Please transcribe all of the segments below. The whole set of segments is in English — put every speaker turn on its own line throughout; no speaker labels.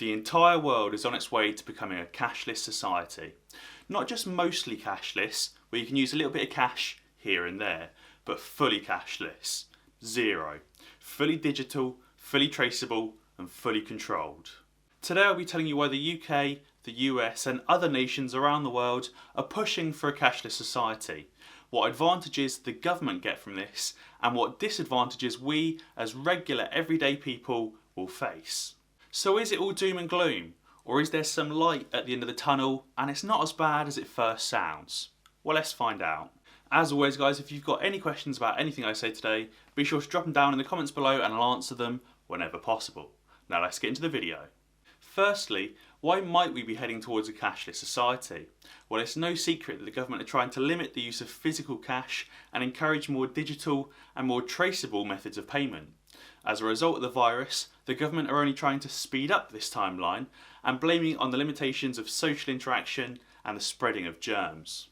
The entire world is on its way to becoming a cashless society. Not just mostly cashless, where you can use a little bit of cash here and there, but fully cashless. Zero. Fully digital, fully traceable, and fully controlled. Today I'll be telling you why the UK, the US and other nations around the world are pushing for a cashless society, what advantages the government get from this, and what disadvantages we as regular everyday people will face. So is it all doom and gloom? Or is there some light at the end of the tunnel and it's not as bad as it first sounds? Well, let's find out. As always guys, if you've got any questions about anything I say today, be sure to drop them down in the comments below and I'll answer them whenever possible. Now let's get into the video. Firstly, why might we be heading towards a cashless society? Well, it's no secret that the government are trying to limit the use of physical cash and encourage more digital and more traceable methods of payment. As a result of the virus, the government are only trying to speed up this timeline and blaming it on the limitations of social interaction and the spreading of germs.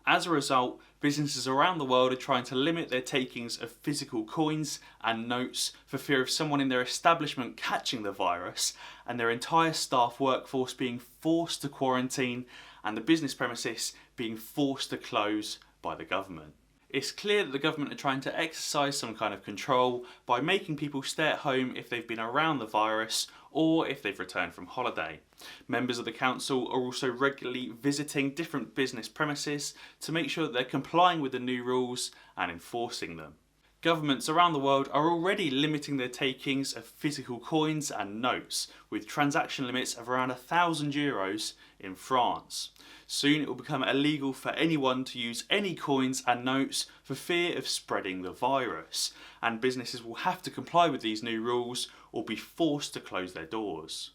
As a result, businesses around the world are trying to limit their takings of physical coins and notes for fear of someone in their establishment catching the virus and their entire staff workforce being forced to quarantine and the business premises being forced to close by the government. It's clear that the government are trying to exercise some kind of control by making people stay at home if they've been around the virus or if they've returned from holiday. Members of the council are also regularly visiting different business premises to make sure that they're complying with the new rules and enforcing them. Governments around the world are already limiting their takings of physical coins and notes, with transaction limits of around €1,000 in France. Soon it will become illegal for anyone to use any coins and notes for fear of spreading the virus, and businesses will have to comply with these new rules or be forced to close their doors.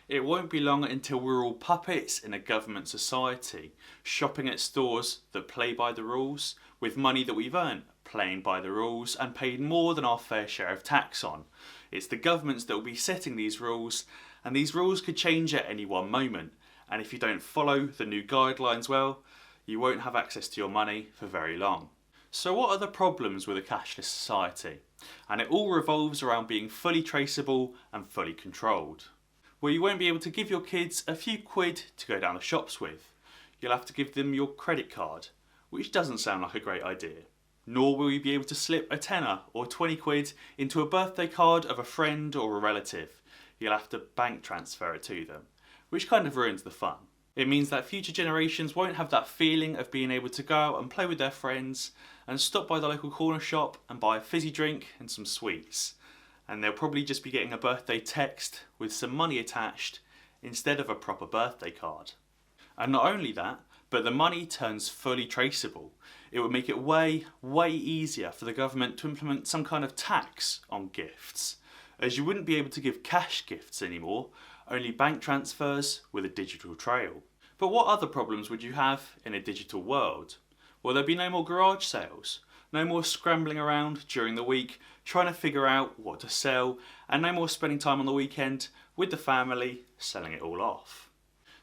It won't be long until we're all puppets in a government society, shopping at stores that play by the rules, with money that we've earned playing by the rules and paid more than our fair share of tax on. It's the governments that will be setting these rules, and these rules could change at any one moment, and if you don't follow the new guidelines well, you won't have access to your money for very long. So what are the problems with a cashless society? And it all revolves around being fully traceable and fully controlled. Well, you won't be able to give your kids a few quid to go down the shops with. You'll have to give them your credit card, which doesn't sound like a great idea. Nor will you be able to slip a tenner or 20 quid into a birthday card of a friend or a relative. You'll have to bank transfer it to them, which kind of ruins the fun. It means that future generations won't have that feeling of being able to go out and play with their friends and stop by the local corner shop and buy a fizzy drink and some sweets. And they'll probably just be getting a birthday text with some money attached instead of a proper birthday card. And not only that, but the money turns fully traceable. It would make it way easier for the government to implement some kind of tax on gifts, as you wouldn't be able to give cash gifts anymore, only bank transfers with a digital trail. But what other problems would you have in a digital world? Well, there'd be no more garage sales, no more scrambling around during the week trying to figure out what to sell, and no more spending time on the weekend with the family selling it all off.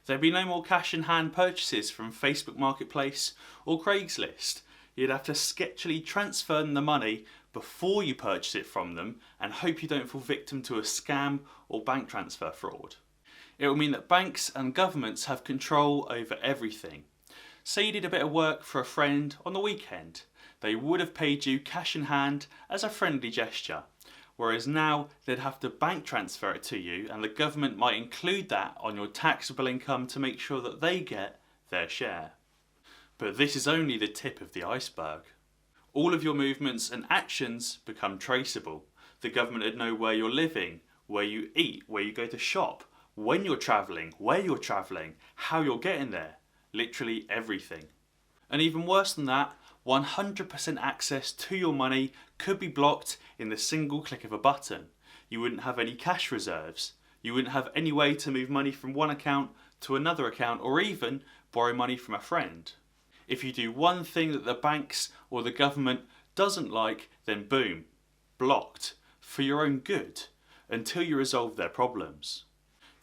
There'd be no more cash in hand purchases from Facebook Marketplace or Craigslist. You'd have to sketchily transfer them the money before you purchase it from them and hope you don't fall victim to a scam or bank transfer fraud. It will mean that banks and governments have control over everything. Say you did a bit of work for a friend on the weekend. They would have paid you cash in hand as a friendly gesture. Whereas now they'd have to bank transfer it to you, and the government might include that on your taxable income to make sure that they get their share. But this is only the tip of the iceberg. All of your movements and actions become traceable. The government would know where you're living, where you eat, where you go to shop, when you're travelling, where you're travelling, how you're getting there. Literally everything. And even worse than that, 100% access to your money could be blocked in the single click of a button. You wouldn't have any cash reserves. You wouldn't have any way to move money from one account to another account or even borrow money from a friend. If you do one thing that the banks or the government doesn't like, then boom, blocked for your own good until you resolve their problems.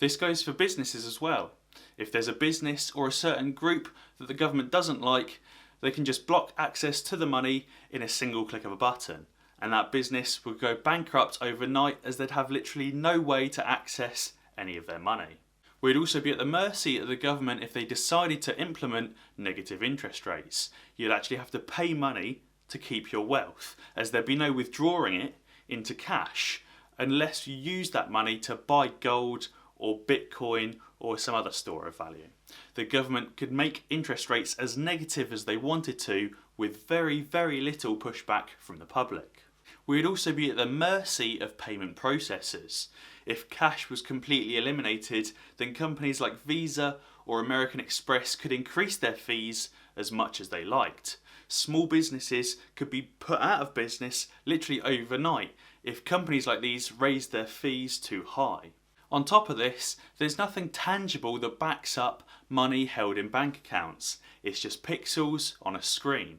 This goes for businesses as well. If there's a business or a certain group that the government doesn't like, they can just block access to the money in a single click of a button, and that business would go bankrupt overnight as they'd have literally no way to access any of their money. We'd also be at the mercy of the government if they decided to implement negative interest rates. You'd actually have to pay money to keep your wealth, as there'd be no withdrawing it into cash unless you use that money to buy gold or Bitcoin or some other store of value. The government could make interest rates as negative as they wanted to with very, very little pushback from the public. We'd also be at the mercy of payment processors. If cash was completely eliminated, then companies like Visa or American Express could increase their fees as much as they liked. Small businesses could be put out of business literally overnight if companies like these raised their fees too high. On top of this, there's nothing tangible that backs up money held in bank accounts. It's just pixels on a screen.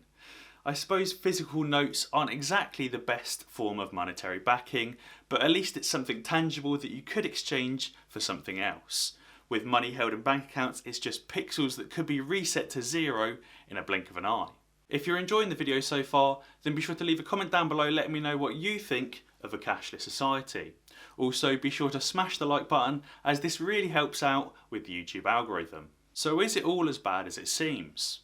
I suppose physical notes aren't exactly the best form of monetary backing, but at least it's something tangible that you could exchange for something else. With money held in bank accounts, it's just pixels that could be reset to zero in a blink of an eye. If you're enjoying the video so far, then be sure to leave a comment down below letting me know what you think of a cashless society. Also, be sure to smash the like button, as this really helps out with the YouTube algorithm. So is it all as bad as it seems?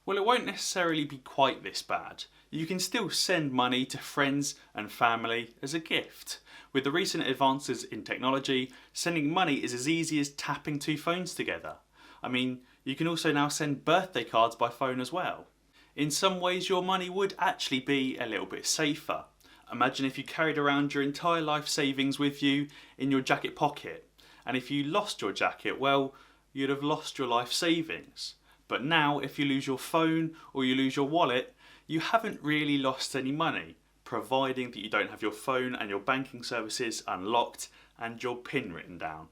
Well, it won't necessarily be quite this bad. You can still send money to friends and family as a gift. With the recent advances in technology, sending money is as easy as tapping two phones together. I mean, you can also now send birthday cards by phone as well. In some ways, your money would actually be a little bit safer. Imagine if you carried around your entire life savings with you in your jacket pocket, and if you lost your jacket, well, you'd have lost your life savings. But now, if you lose your phone or you lose your wallet, you haven't really lost any money, providing that you don't have your phone and your banking services unlocked and your PIN written down.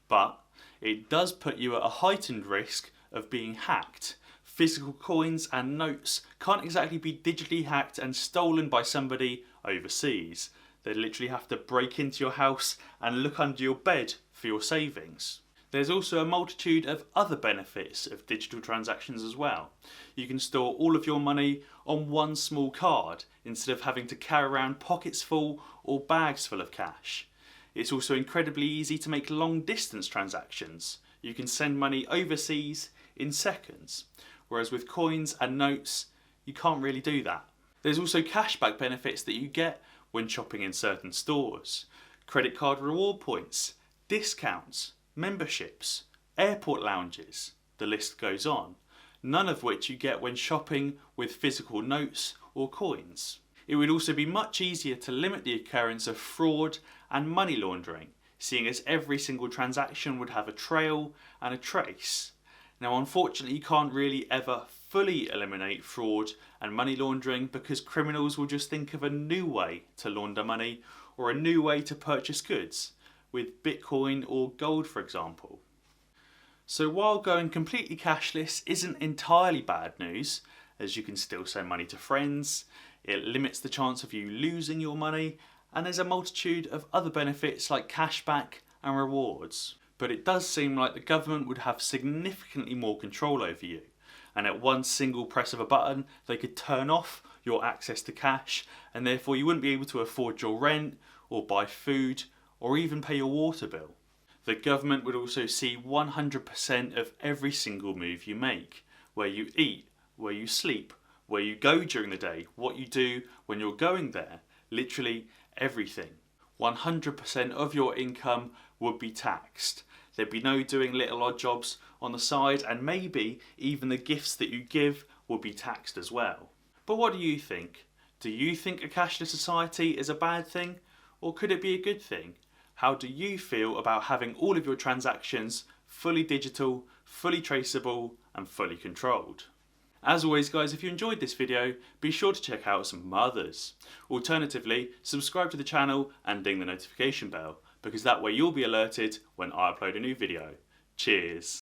But it does put you at a heightened risk of being hacked. Physical coins and notes can't exactly be digitally hacked and stolen by somebody overseas. They'd literally have to break into your house and look under your bed for your savings. There's also a multitude of other benefits of digital transactions as well. You can store all of your money on one small card instead of having to carry around pockets full or bags full of cash. It's also incredibly easy to make long distance transactions. You can send money overseas in seconds, whereas with coins and notes, you can't really do that. There's also cashback benefits that you get when shopping in certain stores. Credit card reward points, discounts, memberships, airport lounges, the list goes on. None of which you get when shopping with physical notes or coins. It would also be much easier to limit the occurrence of fraud and money laundering, seeing as every single transaction would have a trail and a trace. Now, unfortunately, you can't really ever fully eliminate fraud and money laundering because criminals will just think of a new way to launder money or a new way to purchase goods, with Bitcoin or gold, for example. So while going completely cashless isn't entirely bad news, as you can still send money to friends, it limits the chance of you losing your money, and there's a multitude of other benefits like cashback and rewards. But it does seem like the government would have significantly more control over you, and at one single press of a button they could turn off your access to cash, and therefore you wouldn't be able to afford your rent or buy food or even pay your water bill. The government would also see 100% of every single move you make, where you eat, where you sleep, where you go during the day, what you do when you're going there, literally everything. 100% of your income would be taxed. There'd be no doing little odd jobs on the side, and maybe even the gifts that you give would be taxed as well. But what do you think? Do you think a cashless society is a bad thing, or could it be a good thing? How do you feel about having all of your transactions fully digital, fully traceable, and fully controlled? As always guys, if you enjoyed this video, be sure to check out some others. Alternatively, subscribe to the channel and ding the notification bell, because that way you'll be alerted when I upload a new video. Cheers!